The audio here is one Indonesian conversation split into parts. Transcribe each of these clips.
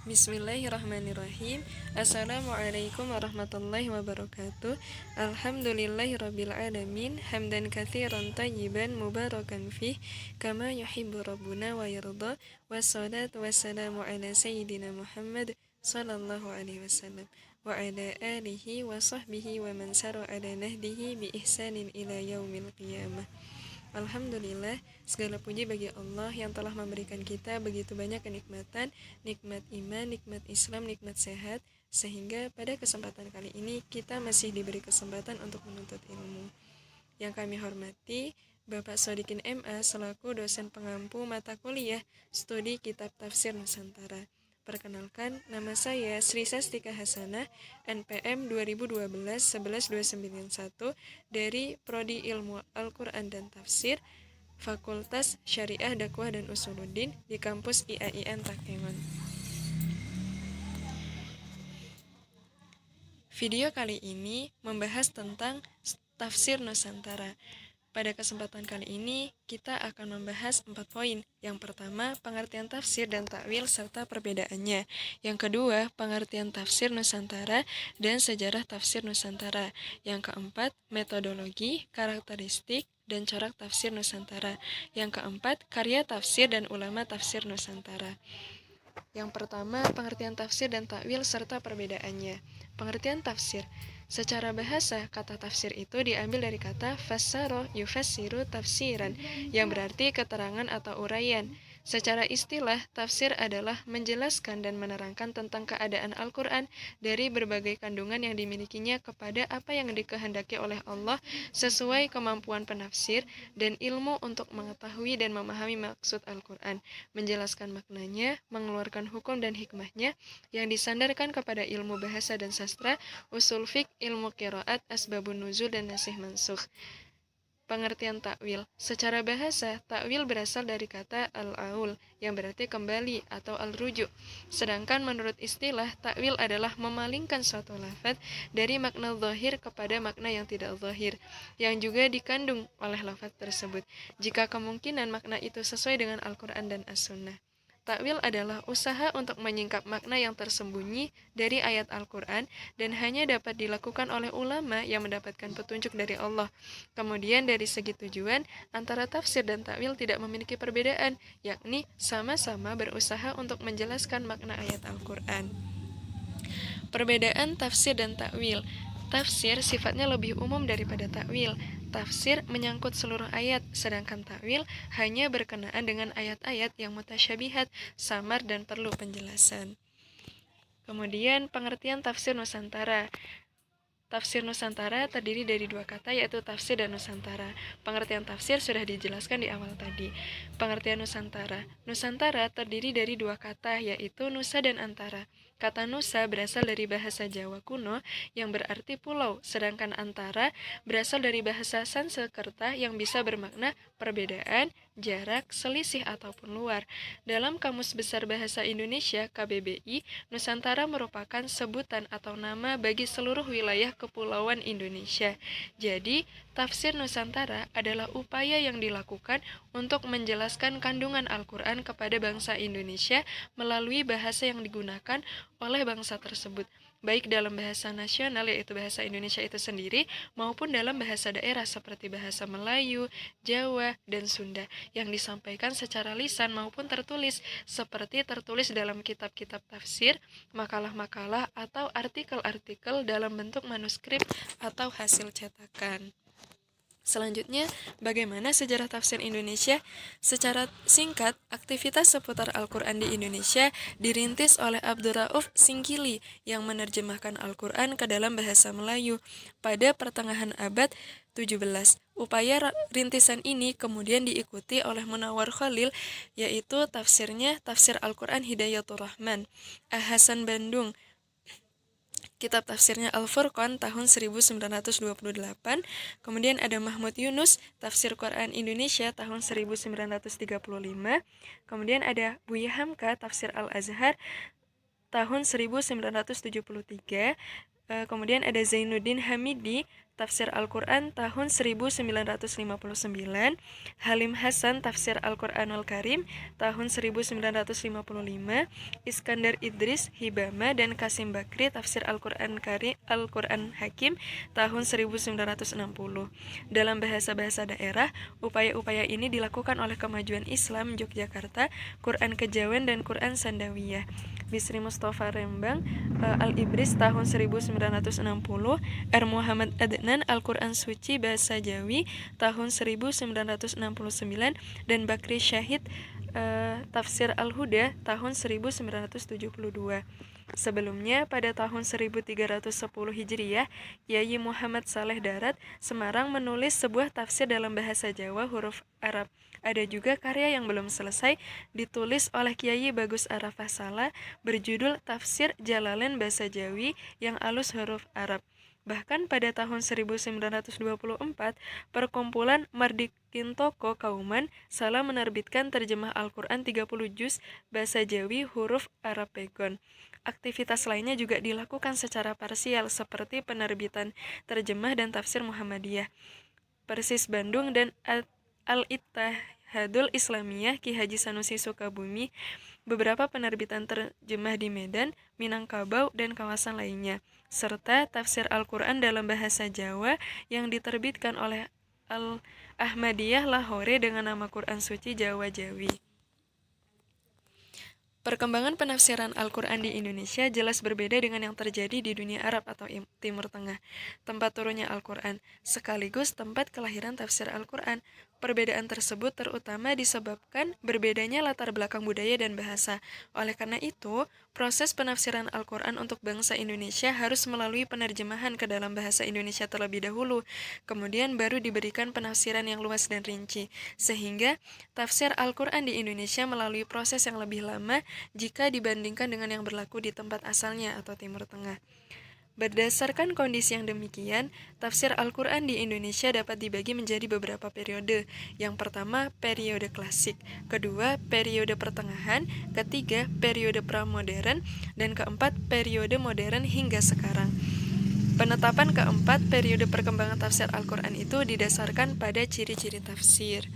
Bismillahirrahmanirrahim. Assalamualaikum warahmatullahi wabarakatuh. Alhamdulillahirabbil alamin, hamdan katsiran thayyiban mubarakan fih, kama yuhibbu rabbuna wa yarda. Wassalatu wassalamu ala sayyidina Muhammad sallallahu alaihi wasallam wa ala alihi wa sahbihi wa man sara ala nahdihi bi ihsanin ila yaumil qiyamah. Alhamdulillah, segala puji bagi Allah yang telah memberikan kita begitu banyak kenikmatan, nikmat iman, nikmat Islam, nikmat sehat, sehingga pada kesempatan kali ini kita masih diberi kesempatan untuk menuntut ilmu. Yang kami hormati, Bapak Sodikin MA selaku dosen pengampu mata kuliah studi kitab tafsir Nusantara. Perkenalkan, nama saya Sri Sastika Hasanah, NPM 2012-11291 dari Prodi Ilmu Al-Quran dan Tafsir, Fakultas Syariah Dakwah dan Usuluddin di kampus IAIN Takengon. Video kali ini membahas tentang tafsir Nusantara. Pada kesempatan kali ini, kita akan membahas 4 poin. Yang pertama, pengertian tafsir dan takwil serta perbedaannya. Yang kedua, pengertian tafsir Nusantara dan sejarah tafsir Nusantara. Yang keempat, metodologi, karakteristik, dan corak tafsir Nusantara. Yang keempat, karya tafsir dan ulama tafsir Nusantara. Yang pertama, pengertian tafsir dan takwil serta perbedaannya. Pengertian tafsir. Secara bahasa, kata tafsir itu diambil dari kata fassara yufassiru tafsiran, yang berarti keterangan atau uraian. Secara istilah, tafsir adalah menjelaskan dan menerangkan tentang keadaan Al-Quran dari berbagai kandungan yang dimilikinya kepada apa yang dikehendaki oleh Allah sesuai kemampuan penafsir dan ilmu untuk mengetahui dan memahami maksud Al-Quran, menjelaskan maknanya, mengeluarkan hukum dan hikmahnya yang disandarkan kepada ilmu bahasa dan sastra, usul fiqh, ilmu qiraat, asbabun nuzul, dan nasih mansukh. Pengertian takwil. Secara bahasa, takwil berasal dari kata al-aul, yang berarti kembali atau al-rujuk. Sedangkan menurut istilah, takwil adalah memalingkan suatu lafaz dari makna zahir kepada makna yang tidak zahir, yang juga dikandung oleh lafaz tersebut, jika kemungkinan makna itu sesuai dengan Al-Quran dan As-Sunnah. Takwil adalah usaha untuk menyingkap makna yang tersembunyi dari ayat Al-Quran dan hanya dapat dilakukan oleh ulama yang mendapatkan petunjuk dari Allah. Kemudian dari segi tujuan, antara tafsir dan takwil tidak memiliki perbedaan, yakni sama-sama berusaha untuk menjelaskan makna ayat Al-Quran. Perbedaan tafsir dan takwil. Tafsir sifatnya lebih umum daripada takwil. Tafsir menyangkut seluruh ayat, sedangkan takwil hanya berkenaan dengan ayat-ayat yang mutasyabihat, samar, dan perlu penjelasan. Kemudian pengertian tafsir Nusantara. Tafsir Nusantara terdiri dari 2 kata, yaitu tafsir dan Nusantara. Pengertian tafsir sudah dijelaskan di awal tadi. Pengertian Nusantara. Nusantara terdiri dari 2 kata, yaitu nusa dan antara. Kata nusa berasal dari bahasa Jawa kuno yang berarti pulau, sedangkan antara berasal dari bahasa Sanskerta yang bisa bermakna perbedaan, jarak, selisih, ataupun luar. Dalam Kamus Besar Bahasa Indonesia (KBBI), Nusantara merupakan sebutan atau nama bagi seluruh wilayah kepulauan Indonesia. Jadi, tafsir Nusantara adalah upaya yang dilakukan untuk menjelaskan kandungan Al-Quran kepada bangsa Indonesia melalui bahasa yang digunakan oleh bangsa tersebut, baik dalam bahasa nasional yaitu bahasa Indonesia itu sendiri, maupun dalam bahasa daerah seperti bahasa Melayu, Jawa, dan Sunda, yang disampaikan secara lisan maupun tertulis, seperti tertulis dalam kitab-kitab tafsir, makalah-makalah, atau artikel-artikel dalam bentuk manuskrip atau hasil cetakan. Selanjutnya, bagaimana sejarah tafsir Indonesia? Secara singkat, aktivitas seputar Al-Quran di Indonesia dirintis oleh Abdurrauf Singkili yang menerjemahkan Al-Quran ke dalam bahasa Melayu pada pertengahan abad 17. Upaya rintisan ini kemudian diikuti oleh Munawwar Khalil, yaitu tafsirnya Tafsir Al-Quran Hidayatur Rahman. Hasan Bandung, kitab tafsirnya Al-Furqan tahun 1928. Kemudian ada Mahmud Yunus, Tafsir Quran Indonesia tahun 1935. Kemudian ada Buya Hamka, Tafsir Al-Azhar tahun 1973. Kemudian ada Zainuddin Hamidi, Tafsir Al-Quran tahun 1959, Halim Hasan, Tafsir Al-Quranul Karim tahun 1955, Iskandar Idris Hibama dan Kasim Bakri, Tafsir Al-Quran Karim Al-Quran Hakim tahun 1960. Dalam bahasa-bahasa daerah, upaya-upaya ini dilakukan oleh Kemajuan Islam Yogyakarta, Quran Kejawen dan Quran Sandawiyah. Bisri Mustafa Rembang, Al-Ibris tahun 1960, R. Muhammad Adnan, Al-Quran Suci Bahasa Jawi tahun 1969, dan Bakri Syahid, Tafsir Al-Huda tahun 1972. Sebelumnya, pada tahun 1310 Hijriah, Kiai Muhammad Saleh Darat, Semarang menulis sebuah tafsir dalam bahasa Jawa huruf Arab. Ada juga karya yang belum selesai ditulis oleh Kiai Bagus Arafah Saleh berjudul Tafsir Jalalain Bahasa Jawi yang alus huruf Arab. Bahkan pada tahun 1924, perkumpulan Mardikintoko Kauman salah menerbitkan terjemah Al-Quran 30 juz bahasa Jawi huruf Arab Pegon. Aktivitas lainnya juga dilakukan secara parsial seperti penerbitan terjemah dan tafsir Muhammadiyah, Persis Bandung, dan Al-Ittihadul Islamiyah Ki Haji Sanusi Sukabumi, beberapa penerbitan terjemah di Medan, Minangkabau, dan kawasan lainnya, serta tafsir Al-Quran dalam bahasa Jawa yang diterbitkan oleh Al-Ahmadiyah Lahore dengan nama Quran Suci Jawa Jawi. Perkembangan penafsiran Al-Quran di Indonesia jelas berbeda dengan yang terjadi di dunia Arab atau Timur Tengah, tempat turunnya Al-Quran, sekaligus tempat kelahiran tafsir Al-Quran. Perbedaan tersebut terutama disebabkan berbedanya latar belakang budaya dan bahasa. Oleh karena itu, proses penafsiran Al-Quran untuk bangsa Indonesia harus melalui penerjemahan ke dalam bahasa Indonesia terlebih dahulu, kemudian baru diberikan penafsiran yang luas dan rinci, sehingga tafsir Al-Quran di Indonesia melalui proses yang lebih lama jika dibandingkan dengan yang berlaku di tempat asalnya atau Timur Tengah. Berdasarkan kondisi yang demikian, tafsir Al-Quran di Indonesia dapat dibagi menjadi beberapa periode. Yang pertama, periode klasik. Kedua, periode pertengahan. Ketiga, periode pramodern. Dan keempat, periode modern hingga sekarang. Penetapan keempat periode perkembangan tafsir Al-Quran itu didasarkan pada ciri-ciri tafsir.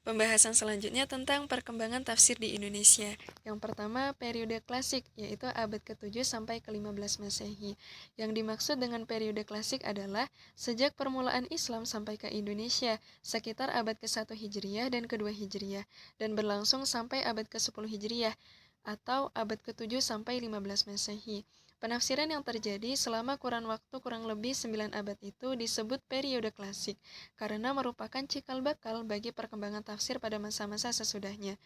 Pembahasan selanjutnya tentang perkembangan tafsir di Indonesia. Yang pertama, periode klasik, yaitu abad ke-7 sampai ke-15 Masehi. Yang dimaksud dengan periode klasik adalah sejak permulaan Islam sampai ke Indonesia, sekitar abad ke-1 Hijriah dan ke-2 Hijriah, dan berlangsung sampai abad ke-10 Hijriah, atau abad ke-7 sampai 15 Masehi. Penafsiran yang terjadi selama kurun waktu kurang lebih 9 abad itu disebut periode klasik, karena merupakan cikal bakal bagi perkembangan tafsir pada masa-masa sesudahnya.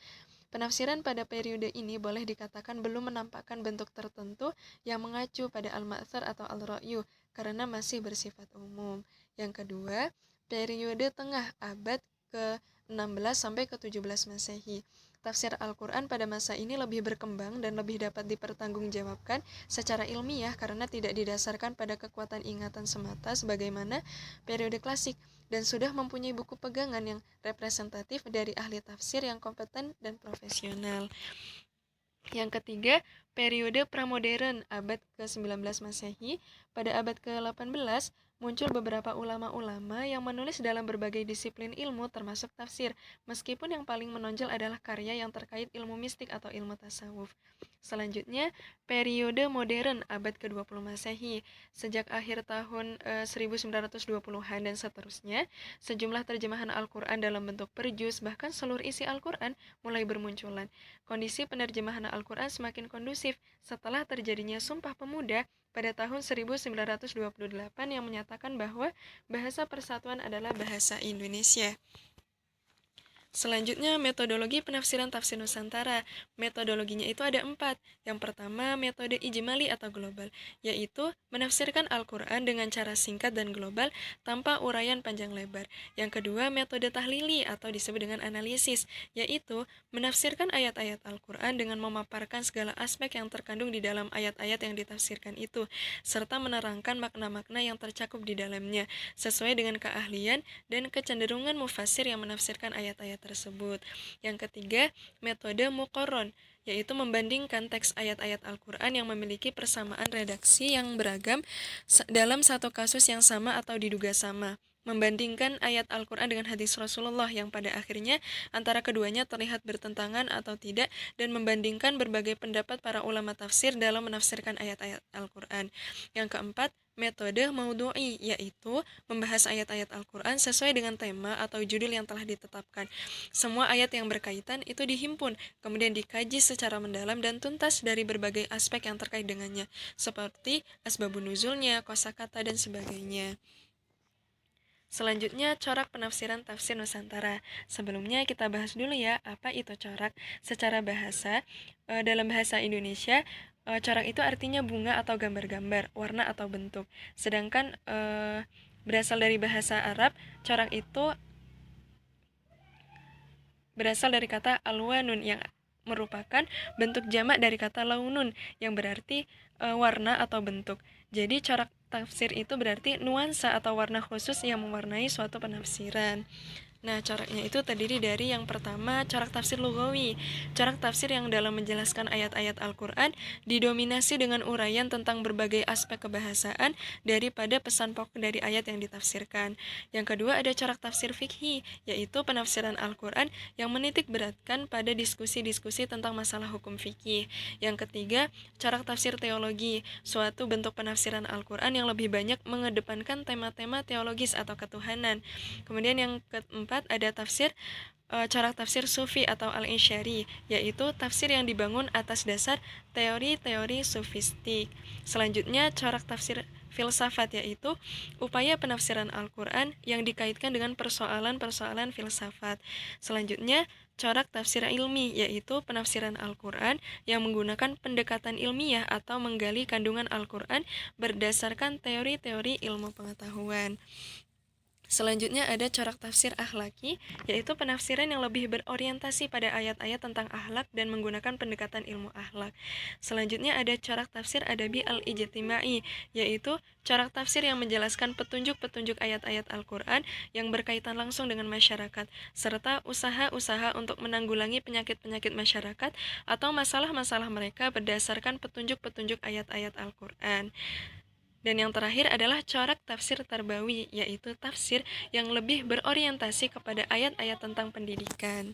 Penafsiran pada periode ini boleh dikatakan belum menampakkan bentuk tertentu yang mengacu pada al-ma'thar atau al-ra'yu, karena masih bersifat umum. Yang kedua, periode tengah abad ke-16 sampai ke-17 Masehi. Tafsir Al-Quran pada masa ini lebih berkembang dan lebih dapat dipertanggungjawabkan secara ilmiah karena tidak didasarkan pada kekuatan ingatan semata sebagaimana periode klasik, dan sudah mempunyai buku pegangan yang representatif dari ahli tafsir yang kompeten dan profesional. Yang ketiga, periode pramodern abad ke-19 Masehi. Pada abad ke-18, muncul beberapa ulama-ulama yang menulis dalam berbagai disiplin ilmu termasuk tafsir, meskipun yang paling menonjol adalah karya yang terkait ilmu mistik atau ilmu tasawuf. Selanjutnya, periode modern abad ke-20 Masehi. Sejak akhir tahun 1920-an dan seterusnya, sejumlah terjemahan Al-Quran dalam bentuk per juz, bahkan seluruh isi Al-Quran mulai bermunculan. Kondisi penerjemahan Al-Quran semakin kondusif setelah terjadinya Sumpah Pemuda pada tahun 1928 yang menyatakan bahwa bahasa persatuan adalah bahasa Indonesia. Selanjutnya, metodologi penafsiran tafsir Nusantara. Metodologinya itu ada 4. Yang pertama, metode ijmali atau global, yaitu menafsirkan Al-Quran dengan cara singkat dan global tanpa uraian panjang lebar. Yang kedua, metode tahlili atau disebut dengan analisis, yaitu menafsirkan ayat-ayat Al-Quran dengan memaparkan segala aspek yang terkandung di dalam ayat-ayat yang ditafsirkan itu, serta menerangkan makna-makna yang tercakup di dalamnya, sesuai dengan keahlian dan kecenderungan mufassir yang menafsirkan ayat-ayat tersebut. Yang ketiga, metode muqarron, yaitu membandingkan teks ayat-ayat Al-Quran yang memiliki persamaan redaksi yang beragam dalam satu kasus yang sama atau diduga sama. Membandingkan ayat Al-Quran dengan hadis Rasulullah yang pada akhirnya antara keduanya terlihat bertentangan atau tidak, dan membandingkan berbagai pendapat para ulama tafsir dalam menafsirkan ayat-ayat Al-Quran. Yang keempat, metode maudhu'i, yaitu membahas ayat-ayat Al-Quran sesuai dengan tema atau judul yang telah ditetapkan. Semua ayat yang berkaitan itu dihimpun, kemudian dikaji secara mendalam dan tuntas dari berbagai aspek yang terkait dengannya, seperti asbabun nuzulnya, kosakata, dan sebagainya. Selanjutnya, corak penafsiran tafsir Nusantara. Sebelumnya kita bahas dulu ya, apa itu corak. Secara bahasa, dalam bahasa Indonesia, corak itu artinya bunga atau gambar-gambar, warna atau bentuk. Sedangkan berasal dari bahasa Arab, corak itu berasal dari kata alwanun yang merupakan bentuk jamak dari kata launun yang berarti warna atau bentuk. Jadi corak tafsir itu berarti nuansa atau warna khusus yang mewarnai suatu penafsiran. Nah, coraknya itu terdiri dari yang pertama, corak tafsir lugawi. Corak tafsir yang dalam menjelaskan ayat-ayat Al-Quran didominasi dengan uraian tentang berbagai aspek kebahasaan daripada pesan pokok dari ayat yang ditafsirkan. Yang kedua, ada corak tafsir fikhi, yaitu penafsiran Al-Quran yang menitik beratkan pada diskusi-diskusi tentang masalah hukum fikih. Yang ketiga, corak tafsir teologi, suatu bentuk penafsiran Al-Quran yang lebih banyak mengedepankan tema-tema teologis atau ketuhanan. Kemudian yang keempat, ada corak tafsir sufi atau al-insyari, yaitu tafsir yang dibangun atas dasar teori-teori sufistik. Selanjutnya, corak tafsir filsafat, yaitu upaya penafsiran Al-Quran yang dikaitkan dengan persoalan-persoalan filsafat. Selanjutnya, corak tafsir ilmi, yaitu penafsiran Al-Quran yang menggunakan pendekatan ilmiah atau menggali kandungan Al-Quran berdasarkan teori-teori ilmu pengetahuan. Selanjutnya ada corak tafsir akhlaki, yaitu penafsiran yang lebih berorientasi pada ayat-ayat tentang akhlak dan menggunakan pendekatan ilmu akhlak. Selanjutnya ada corak tafsir adabi al-ijtimai, yaitu corak tafsir yang menjelaskan petunjuk-petunjuk ayat-ayat Al-Quran yang berkaitan langsung dengan masyarakat, serta usaha-usaha untuk menanggulangi penyakit-penyakit masyarakat atau masalah-masalah mereka berdasarkan petunjuk-petunjuk ayat-ayat Al-Quran. Dan yang terakhir adalah corak tafsir tarbawi, yaitu tafsir yang lebih berorientasi kepada ayat-ayat tentang pendidikan.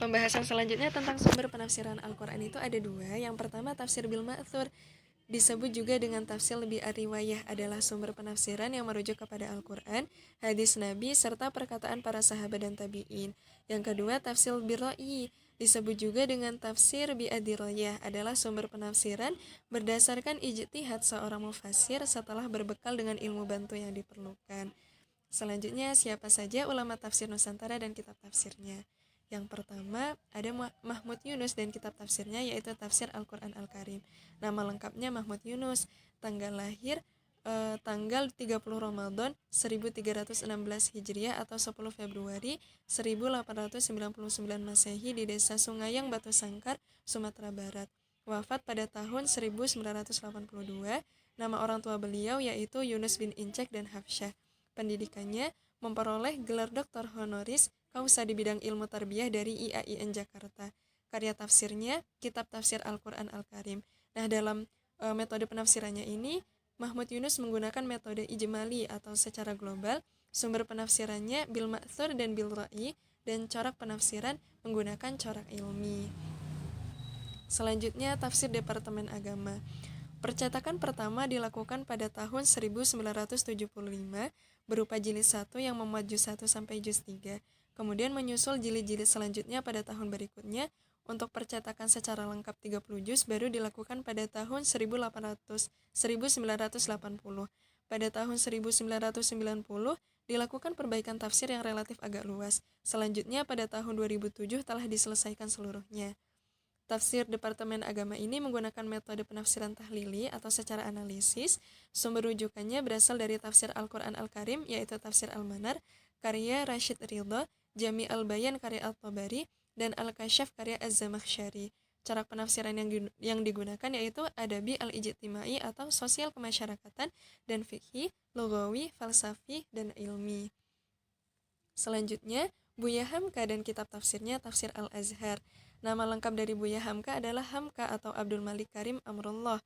Pembahasan selanjutnya tentang sumber penafsiran Al-Quran itu ada dua. Yang pertama, tafsir bil ma'thur, disebut juga dengan tafsir lebih ar-riwayah, adalah sumber penafsiran yang merujuk kepada Al-Quran, hadis Nabi, serta perkataan para sahabat dan tabi'in. Yang kedua, tafsir bil ra'i, disebut juga dengan tafsir bi'adiroyah, adalah sumber penafsiran berdasarkan ijtihad seorang mufassir setelah berbekal dengan ilmu bantu yang diperlukan. Selanjutnya, siapa saja ulama tafsir Nusantara dan kitab tafsirnya? Yang pertama, ada Mahmud Yunus dan kitab tafsirnya, yaitu Tafsir Al-Quran Al-Karim. Nama lengkapnya Mahmud Yunus, tanggal lahir tanggal 30 Ramadan 1316 Hijriah atau 10 Februari 1899 Masehi di Desa Sungayang, Batu Sangkar, Sumatera Barat. Wafat pada tahun 1982. Nama orang tua beliau yaitu Yunus bin Incek dan Hafsyah. Pendidikannya memperoleh gelar doktor honoris causa di bidang ilmu tarbiyah dari IAIN Jakarta. Karya tafsirnya kitab tafsir Al-Quran Al-Karim. Nah, dalam metode penafsirannya ini, Mahmud Yunus menggunakan metode ijmali atau secara global, sumber penafsirannya bil ma'thur dan bil ra'i, dan corak penafsiran menggunakan corak ilmi. Selanjutnya, tafsir Departemen Agama. Percetakan pertama dilakukan pada tahun 1975 berupa jilid 1 yang memuat juz 1 sampai juz 3. Kemudian menyusul jilid-jilid selanjutnya pada tahun berikutnya. Untuk percetakan secara lengkap 30 juz baru dilakukan pada tahun 1980. Pada tahun 1990 dilakukan perbaikan tafsir yang relatif agak luas. Selanjutnya pada tahun 2007 telah diselesaikan seluruhnya. Tafsir Departemen Agama ini menggunakan metode penafsiran tahlili atau secara analisis. Sumber rujukannya berasal dari tafsir Al-Quran Al-Karim, yaitu tafsir Al-Manar, karya Rashid Ridho, Jami Al-Bayan karya Al-Tabari, dan Al-Kasyaf karya Az-Zamakhsyari. Corak penafsiran yang digunakan yaitu adabi al-ijtimai atau sosial kemasyarakatan, dan fikih, lugawi, falsafi, dan ilmi. Selanjutnya, Buya Hamka dan kitab tafsirnya Tafsir Al-Azhar. Nama lengkap dari Buya Hamka adalah Hamka atau Abdul Malik Karim Amrullah.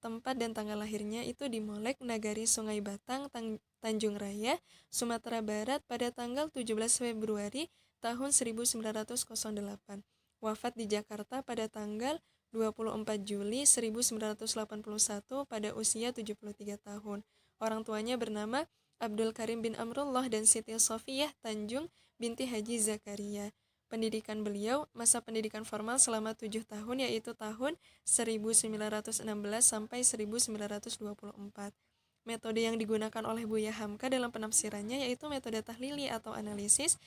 Tempat dan tanggal lahirnya itu di Molek, Nagari Sungai Batang, Tanjung Raya, Sumatera Barat pada tanggal 17 Februari tahun 1908. Wafat di Jakarta pada tanggal 24 Juli 1981 pada usia 73 tahun. Orang tuanya bernama Abdul Karim bin Amrullah dan Siti Sofiyah Tanjung binti Haji Zakaria. Pendidikan beliau, masa pendidikan formal selama 7 tahun yaitu tahun 1916 sampai 1924. Metode yang digunakan oleh Buya Hamka dalam penafsirannya yaitu metode tahlili atau analisis,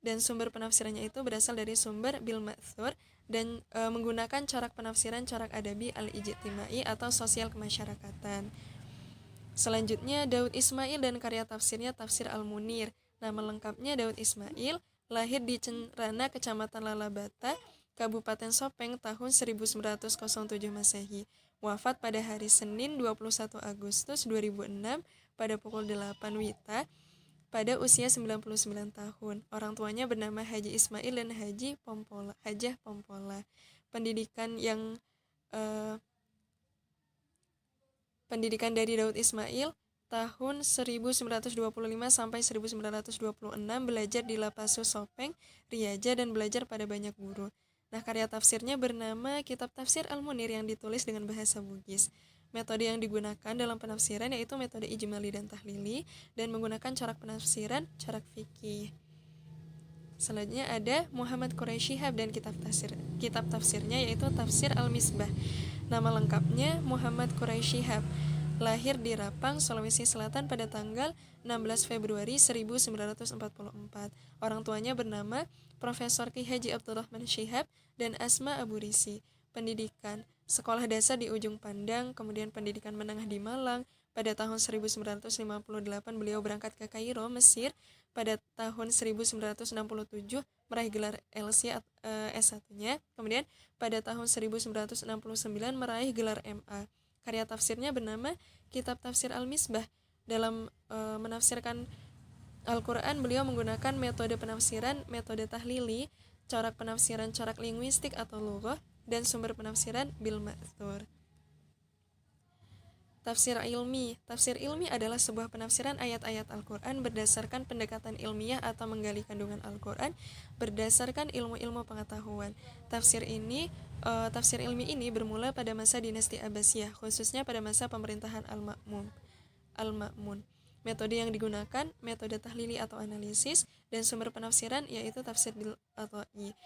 dan sumber penafsirannya itu berasal dari sumber bil ma'thur dan menggunakan corak penafsiran corak adabi al-ijtimai atau sosial kemasyarakatan. Selanjutnya, Daud Ismail dan karya tafsirnya Tafsir Al-Munir. Nama lengkapnya Daud Ismail, lahir di Cenrana, Kecamatan Lalabata, Kabupaten Sopeng tahun 1907 Masehi. Wafat pada hari Senin 21 Agustus 2006 pada pukul 8 WITA pada usia 99 tahun. Orang tuanya bernama Haji Ismail dan Hajah Pompola. Pendidikan dari Daud Ismail tahun 1925 sampai 1926 belajar di Lapasu Sopeng, Riaja, dan belajar pada banyak guru. Nah, karya tafsirnya bernama Kitab Tafsir Al-Munir yang ditulis dengan bahasa Bugis. Metode yang digunakan dalam penafsiran yaitu metode ijmali dan tahlili dan menggunakan corak penafsiran, corak fikih. Selanjutnya ada Muhammad Quraisy Shihab dan kitab tafsirnya yaitu Tafsir Al-Misbah. Nama lengkapnya Muhammad Quraisy Shihab. Lahir di Rapang, Sulawesi Selatan pada tanggal 16 Februari 1944. Orang tuanya bernama Profesor Ki Haji Abdurrahman Shihab dan Asma Abu Risi. Pendidikan, sekolah dasar di Ujung Pandang, kemudian pendidikan menengah di Malang. Pada tahun 1958 beliau berangkat ke Kairo, Mesir. Pada tahun 1967 meraih gelar LC S1-nya. Kemudian pada tahun 1969 meraih gelar MA. Karya tafsirnya bernama Kitab Tafsir Al-Misbah. Dalam menafsirkan Al-Quran, beliau menggunakan metode penafsiran, metode tahlili, corak penafsiran, corak linguistik atau lughah, dan sumber penafsiran bil ma'thur. Tafsir ilmi. Tafsir ilmi adalah sebuah penafsiran ayat-ayat Al-Quran berdasarkan pendekatan ilmiah atau menggali kandungan Al-Quran berdasarkan ilmu-ilmu pengetahuan. Tafsir ilmi ini bermula pada masa dinasti Abbasiyah, khususnya pada masa pemerintahan Al-Ma'mun. Metode yang digunakan, metode tahlili atau analisis, dan sumber penafsiran yaitu tafsir bil atha'i.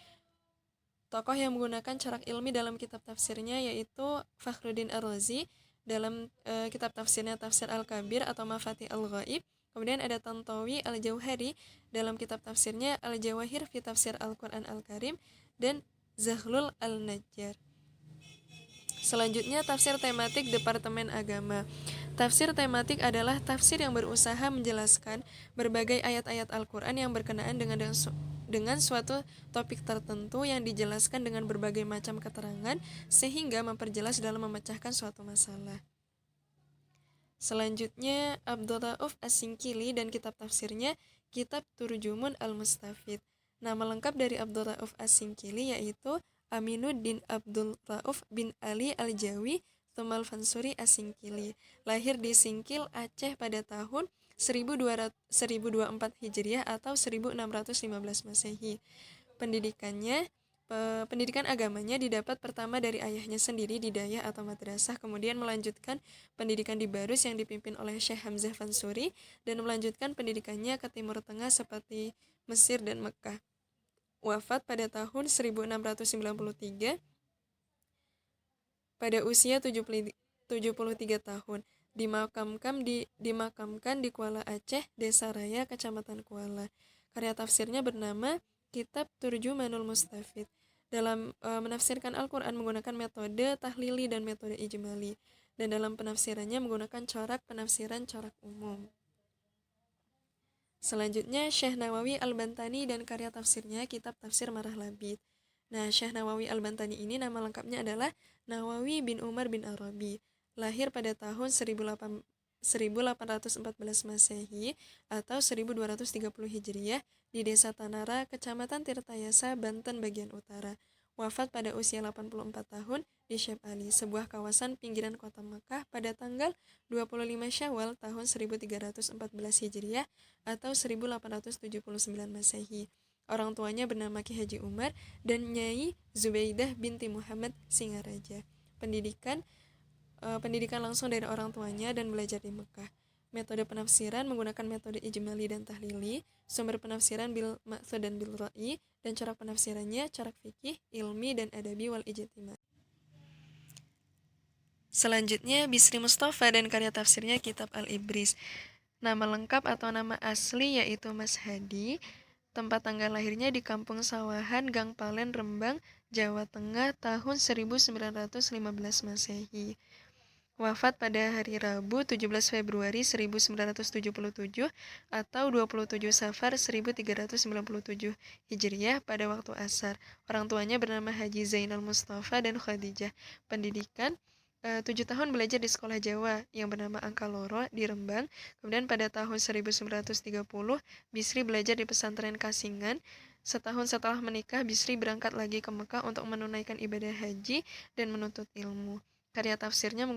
Tokoh yang menggunakan corak ilmi dalam kitab tafsirnya yaitu Fakhruddin Ar-Razi dalam kitab tafsirnya Tafsir Al-Kabir atau Mafatih Al-Ghaib. Kemudian ada Tantawi Al-Jauhari dalam kitab tafsirnya Al-Jawahir fi Tafsir Al-Quran Al-Karim, dan Zahlul Al-Najjar. Selanjutnya, tafsir tematik Departemen Agama. Tafsir tematik adalah tafsir yang berusaha menjelaskan berbagai ayat-ayat Al-Quran yang berkenaan dengan suatu topik tertentu yang dijelaskan dengan berbagai macam keterangan sehingga memperjelas dalam memecahkan suatu masalah. Selanjutnya, Abdul Rauf As-Singkili dan kitab tafsirnya Kitab Turjumun Al-Mustafid. Nama lengkap dari Abdul Rauf As-Singkili yaitu Aminuddin Abdul Rauf bin Ali Al-Jawi Tumal Fansuri As-Singkili. Lahir di Singkil, Aceh pada tahun 1204 Hijriah atau 1615 Masehi. Pendidikan agamanya didapat pertama dari ayahnya sendiri di dayah atau madrasah, kemudian melanjutkan pendidikan di Barus yang dipimpin oleh Syekh Hamzah Fansuri, dan melanjutkan pendidikannya ke Timur Tengah seperti Mesir dan Mekah. Wafat pada tahun 1693 pada usia 73 tahun. Dimakamkan di Kuala Aceh, Desa Raya, Kecamatan Kuala. Karya tafsirnya bernama Kitab Turjumanul Mustafid. Dalam menafsirkan Al-Quran menggunakan metode tahlili dan metode ijmali, dan dalam penafsirannya menggunakan corak penafsiran corak umum. Selanjutnya, Syekh Nawawi Al-Bantani dan karya tafsirnya Kitab Tafsir Marah Labid. Nah, Syekh Nawawi Al-Bantani ini nama lengkapnya adalah Nawawi bin Umar bin Arabi. Lahir pada tahun 1814 Masehi atau 1230 Hijriah di Desa Tanara, Kecamatan Tirtayasa, Banten bagian utara. Wafat pada usia 84 tahun di Syekh Ali, sebuah kawasan pinggiran kota Mekah pada tanggal 25 Syawal tahun 1314 Hijriah atau 1879 Masehi. Orang tuanya bernama Ki Haji Umar dan Nyai Zubaidah binti Muhammad Singaraja. Pendidikan langsung dari orang tuanya dan belajar di Mekah. Metode penafsiran menggunakan metode ijmali dan tahlili, sumber penafsiran bil ma'thur dan bil ra'i, dan corak penafsirannya corak fikih, ilmi, dan adabi wal ijtima. Selanjutnya Bisri Mustafa dan karya tafsirnya kitab Al-Ibris. Nama lengkap atau nama asli yaitu Mas Hadi. Tempat tanggal lahirnya di Kampung Sawahan, Gang Palen, Rembang, Jawa Tengah tahun 1915 Masehi. Wafat pada hari Rabu 17 Februari 1977 atau 27 Safar 1397 Hijriah pada waktu Asar. Orang tuanya bernama Haji Zainal Mustafa dan Khadijah. Pendidikan 7 tahun belajar di sekolah Jawa yang bernama Angkaloro di Rembang. Kemudian pada tahun 1930 Bisri belajar di pesantren Kasingan. Setahun setelah menikah, Bisri berangkat lagi ke Mekah untuk menunaikan ibadah haji dan menuntut ilmu. Karya tafsirnya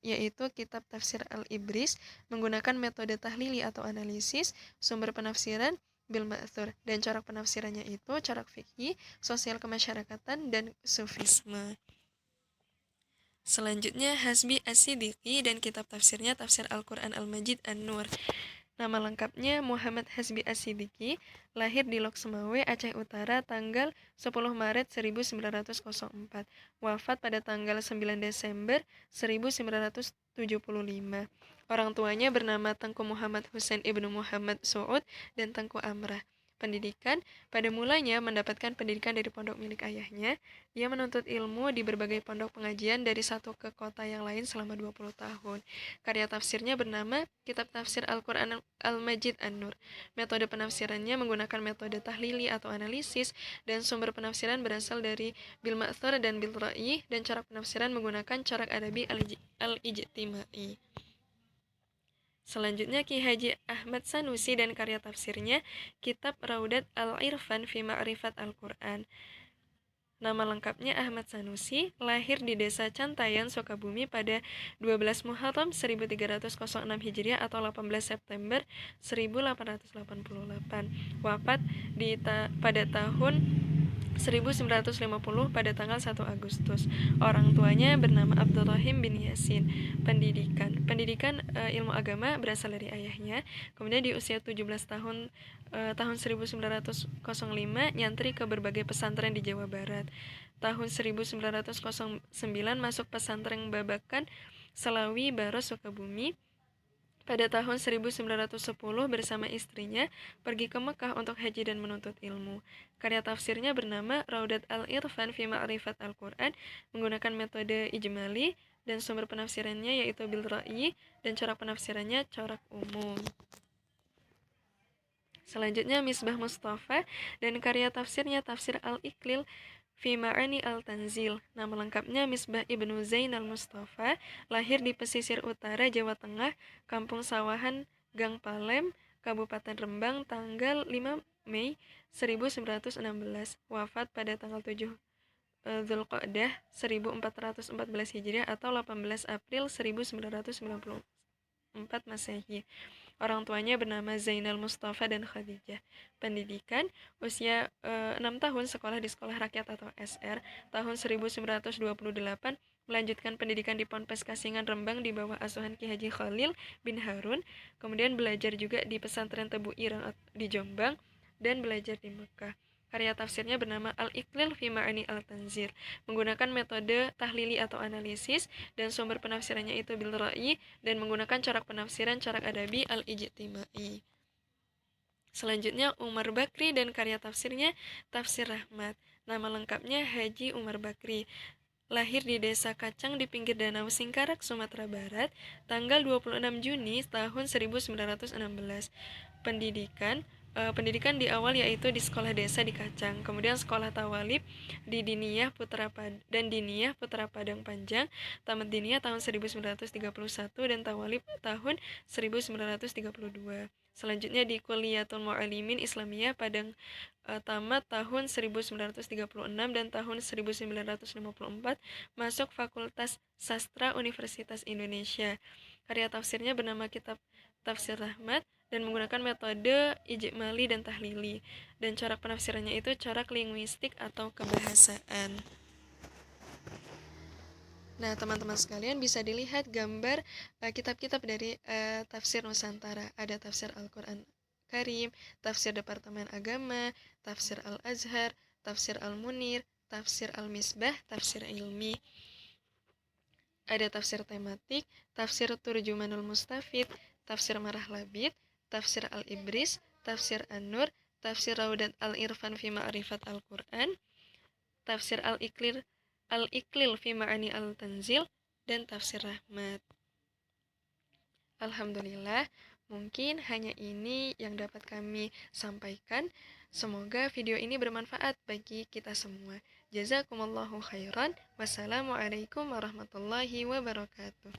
yaitu kitab tafsir Al-Ibris menggunakan metode tahlili atau analisis, sumber penafsiran bil ma'thur, dan corak penafsirannya itu corak fikih, sosial kemasyarakatan, dan sufisme. Selanjutnya Hasbi As-Siddiqi dan kitab tafsirnya Tafsir Al-Quran Al-Majid An-Nur. Nama lengkapnya Muhammad Hasbi As-Siddiqi, lahir di Lok Semawe, Aceh Utara, tanggal 10 Maret 1904. Wafat pada tanggal 9 Desember 1975. Orang tuanya bernama Tengku Muhammad Husain ibnu Muhammad Su'ud dan Tengku Amrah. Pendidikan, pada mulanya mendapatkan pendidikan dari pondok milik ayahnya. Ia menuntut ilmu di berbagai pondok pengajian dari satu ke kota yang lain selama 20 tahun. Karya tafsirnya bernama Kitab Tafsir Al-Quran Al-Majid An-Nur. Metode penafsirannya menggunakan metode tahlili atau analisis, dan sumber penafsiran berasal dari bil ma'thur dan bil ra'i, dan corak penafsiran menggunakan corak adabi al-ijtimai. Selanjutnya Ki Haji Ahmad Sanusi dan karya tafsirnya Kitab Raudat Al-Irfan fi Ma'rifat Al-Quran. Nama lengkapnya Ahmad Sanusi, lahir di Desa Cantayan, Sukabumi pada 12 Muharram 1306 Hijriah atau 18 September 1888. Wafat pada tahun 1950 pada tanggal 1 Agustus. Orang tuanya bernama Abdurrahim bin Yasin. Pendidikan ilmu agama berasal dari ayahnya. Kemudian di usia 17 tahun tahun 1905 nyantri ke berbagai pesantren di Jawa Barat. Tahun 1909 masuk pesantren Babakan Selawi Baros Sukabumi. Pada tahun 1910 bersama istrinya pergi ke Mekah untuk haji dan menuntut ilmu. Karya tafsirnya bernama Raudat Al-Irfan fi Ma'rifat Al-Quran menggunakan metode ijmali, dan sumber penafsirannya yaitu bil ra'i, dan corak penafsirannya corak umum. Selanjutnya Misbah Mustafa dan karya tafsirnya Tafsir Al-Iqlil fi Ma'ani Al-Tanzil. Nama lengkapnya Misbah Ibnu Zainal Mustafa, lahir di pesisir utara Jawa Tengah, Kampung Sawahan, Gang Palem, Kabupaten Rembang, tanggal 5 Mei 1916. Wafat pada tanggal 7 Dzulqa'dah 1414 Hijriah atau 18 April 1994 Masehi. Orang tuanya bernama Zainal Mustafa dan Khadijah. Pendidikan, usia 6 tahun sekolah di Sekolah Rakyat atau SR. Tahun 1928 melanjutkan pendidikan di Ponpes Kasingan Rembang di bawah asuhan Ki Haji Khalil bin Harun. Kemudian belajar juga di pesantren Tebu Ireng di Jombang dan belajar di Mekah. Karya tafsirnya bernama Al-Iqlil fi Ma'ani Al-Tanzir, menggunakan metode tahlili atau analisis, dan sumber penafsirannya itu bil ra'i, dan menggunakan corak penafsiran corak adabi al-ijtimai. Selanjutnya Umar Bakri dan karya tafsirnya Tafsir Rahmat. Nama lengkapnya Haji Umar Bakri. Lahir di Desa Kacang di pinggir Danau Singkarak, Sumatera Barat, tanggal 26 Juni tahun 1916. Pendidikan, pendidikan di awal yaitu di sekolah desa di Kacang, kemudian sekolah tawalib di Diniyah Putra Padang Panjang, tamat Diniyah tahun 1931 dan tawalib tahun 1932. Selanjutnya di Kuliatul Mu'allimin Islamiyah Padang, tamat tahun 1936 dan tahun 1954 masuk Fakultas Sastra Universitas Indonesia. Karya tafsirnya bernama Kitab Tafsir Rahmat dan menggunakan metode ijmali dan tahlili. Dan corak penafsirannya itu corak linguistik atau kebahasaan. Nah, teman-teman sekalian bisa dilihat gambar kitab-kitab dari tafsir Nusantara. Ada tafsir Al-Quran Karim, tafsir Departemen Agama, tafsir Al-Azhar, tafsir Al-Munir, tafsir Al-Misbah, tafsir ilmi. Ada tafsir tematik, tafsir Turjumanul Mustafid, tafsir Marah Labid, tafsir Al-Ibris, tafsir An-Nur, tafsir Raudat Al-Irfan fi Ma'rifat Al-Quran, tafsir Al-Iqlil fi Ma'ani Al-Tanzil, dan tafsir Rahmat. Alhamdulillah, mungkin hanya ini yang dapat kami sampaikan. Semoga video ini bermanfaat bagi kita semua. Jazakumullahu khairan. Wassalamualaikum warahmatullahi wabarakatuh.